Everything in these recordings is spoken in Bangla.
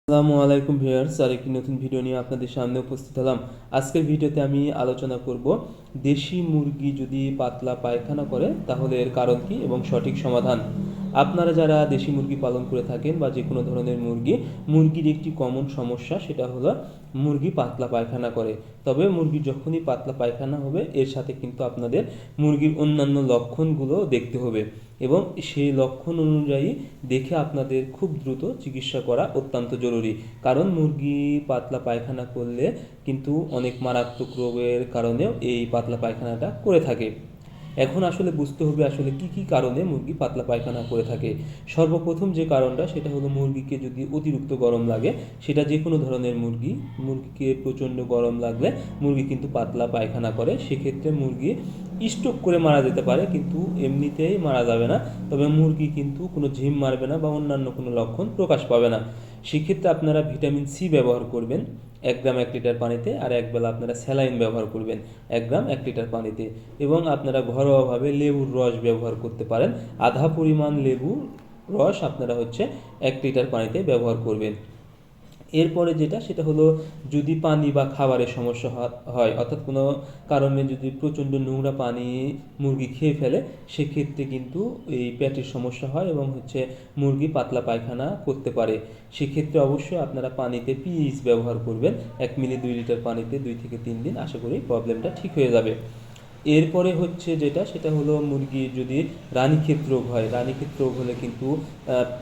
আসসালামু আলাইকুম ভিউয়ার্স, আরেকটি নতুন ভিডিও নিয়ে আপনাদের সামনে উপস্থিত হলাম। আজকের ভিডিওতে আমি আলোচনা করব দেশি মুরগি যদি পাতলা পায়খানা করে তাহলে এর কারণ কি এবং সঠিক সমাধান। আপনারা যারা দেশি মুরগি পালন করে থাকেন বা যে কোনো ধরনের মুরগির একটি কমন সমস্যা, সেটা হলো মুরগি পাতলা পায়খানা করে। তবে মুরগির যখনই পাতলা পায়খানা হবে এর সাথে কিন্তু আপনাদের মুরগির অন্যান্য লক্ষণগুলো দেখতে হবে এবং সেই লক্ষণ অনুযায়ী দেখে আপনাদের খুব দ্রুত চিকিৎসা করা অত্যন্ত জরুরি। কারণ মুরগি পাতলা পায়খানা করলে কিন্তু অনেক মারাত্মক রোগের কারণেও এই পাতলা পায়খানাটা করে থাকে। এখন আসলে বুঝতে হবে আসলে কি কি কারণে মুরগি পাতলা পায়খানা করে থাকে। সর্বপ্রথম যে কারণটা সেটা হলো মুরগিকে যদি অতিরিক্ত গরম লাগে, সেটা যে কোনো ধরনের মুরগিকে প্রচণ্ড গরম লাগলে মুরগি কিন্তু পাতলা পায়খানা করে। সেক্ষেত্রে মুরগি স্ট্রোক করে মারা যেতে পারে, কিন্তু এমনিতেই মারা যাবে না। তবে মুরগি কিন্তু কোনো ঝিম মারবে না বা অন্যান্য কোনো লক্ষণ প্রকাশ পাবে না। সেক্ষেত্রে আপনারা ভিটামিন সি ব্যবহার করবেন 1 গ্রাম 1 লিটার পানিতে, আর একবেলা আপনারা স্যালাইন ব্যবহার করবেন 1 গ্রাম 1 লিটার পানিতে। এবং আপনারা ঘরোয়াভাবে লেবুর রস ব্যবহার করতে পারেন। আধা পরিমাণ লেবুর রস আপনারা 1 লিটার পানিতে ব্যবহার করবেন। এরপরে যেটা সেটা হলো, যদি পানি বা খাবারের সমস্যা হয়, অর্থাৎ কোনো কারণে যদি প্রচণ্ড নোংরা পানি মুরগি খেয়ে ফেলে, সেক্ষেত্রে কিন্তু এই পেটের সমস্যা হয় এবং মুরগি পাতলা পায়খানা করতে পারে। সেক্ষেত্রে অবশ্যই আপনারা পানিতে পিএইচ ব্যবহার করবেন 1 মিলি 2 লিটার পানিতে 2 থেকে 3 দিন, আশা করি প্রবলেমটা ঠিক হয়ে যাবে। এরপরে যেটা সেটা হলো, মুরগির যদি রানীক্ষেত রোগ হয়, রানীক্ষেত রোগ হলে কিন্তু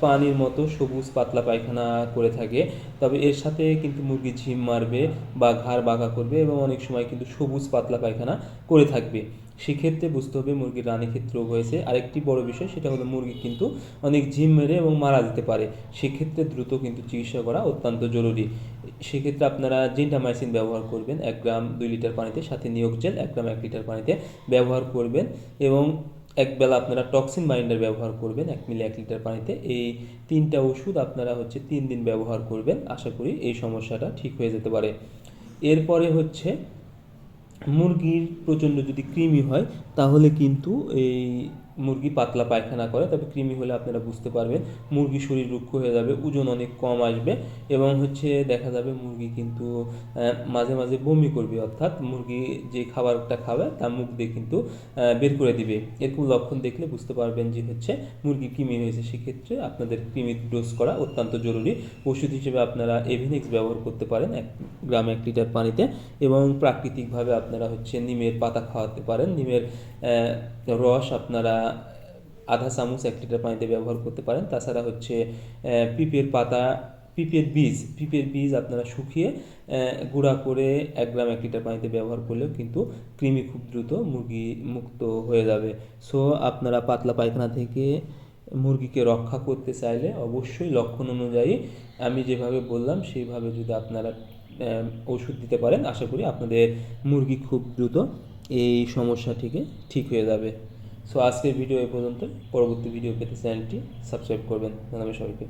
পানির মতো সবুজ পাতলা পায়খানা করে থাকে। তবে এর সাথে কিন্তু মুরগি ঝিম মারবে বা ঘাড় বাঁকা করবে এবং অনেক সময় কিন্তু সবুজ পাতলা পায়খানা করে থাকবে। সেক্ষেত্রে বুঝতে হবে মুরগির রানীক্ষেত রোগ হয়েছে। আরেকটি বড় বিষয় সেটা হলো, মুরগি কিন্তু অনেক ঝিম মেরে এবং মারা যেতে পারে। সেক্ষেত্রে দ্রুত কিন্তু চিকিৎসা করা অত্যন্ত জরুরি। সেক্ষেত্রে আপনারা জেন্টামাইসিন ব্যবহার করবেন 1 গ্রাম 2 লিটার পানিতে, সাথে নিয়োক্সেল 1 গ্রাম 1 লিটার পানিতে ব্যবহার করবেন। এবং একবেলা আপনারা টক্সিন বাইন্ডার ব্যবহার করবেন 1 মিলি 1 লিটার পানিতে। এই 3টা ওষুধ আপনারা 3 দিন ব্যবহার করবেন, আশা করি এই সমস্যাটা ঠিক হয়ে যেতে পারে। এরপরে মুরগির প্রচণ্ড যদি কৃমি হয় তাহলে কিন্তু এই মুরগি পাতলা পায়খানা করে। তবে কৃমি হলে আপনারা বুঝতে পারবেন মুরগির শরীর রুক্ষ হয়ে যাবে, ওজন অনেক কম আসবে এবং দেখা যাবে মুরগি কিন্তু মাঝে মাঝে বমি করবে, অর্থাৎ মুরগি যে খাবারটা খাবে তা মুখ দিয়ে কিন্তু বের করে দিবে। এরকম লক্ষণ দেখলে বুঝতে পারবেন যে মুরগি কৃমি হয়েছে। সেক্ষেত্রে আপনাদের কৃমির ডোজ করা অত্যন্ত জরুরি। ওষুধ হিসেবে আপনারা এভিনেক্স ব্যবহার করতে পারেন 1 গ্রাম 1 লিটার পানিতে, এবং প্রাকৃতিকভাবে আপনারা নিমের পাতা খাওয়াতে পারেন। নিমের রস আপনারা আধা চামচ 1 লিটার পানিতে ব্যবহার করতে পারেন। তাছাড়া পিঁপের পাতা, পিঁপের বীজ আপনারা শুকিয়ে গুঁড়া করে 1 গ্রাম 1 লিটার পানিতে ব্যবহার করলেও কিন্তু কৃমি খুব দ্রুত মুরগি মুক্ত হয়ে যাবে। সো আপনারা পাতলা পায়খানা থেকে মুরগিকে রক্ষা করতে চাইলে অবশ্যই লক্ষণ অনুযায়ী আমি যেভাবে বললাম সেইভাবে যদি আপনারা ওষুধ দিতে পারেন, আশা করি আপনাদের মুরগি খুব দ্রুত এই সমস্যা থেকে ঠিক হয়ে যাবে। সো আজকের ভিডিও এ পর্যন্ত। পরবর্তী ভিডিও পেতে চ্যানেলটি সাবস্ক্রাইব করবেন। ধন্যবাদ সবাইকে।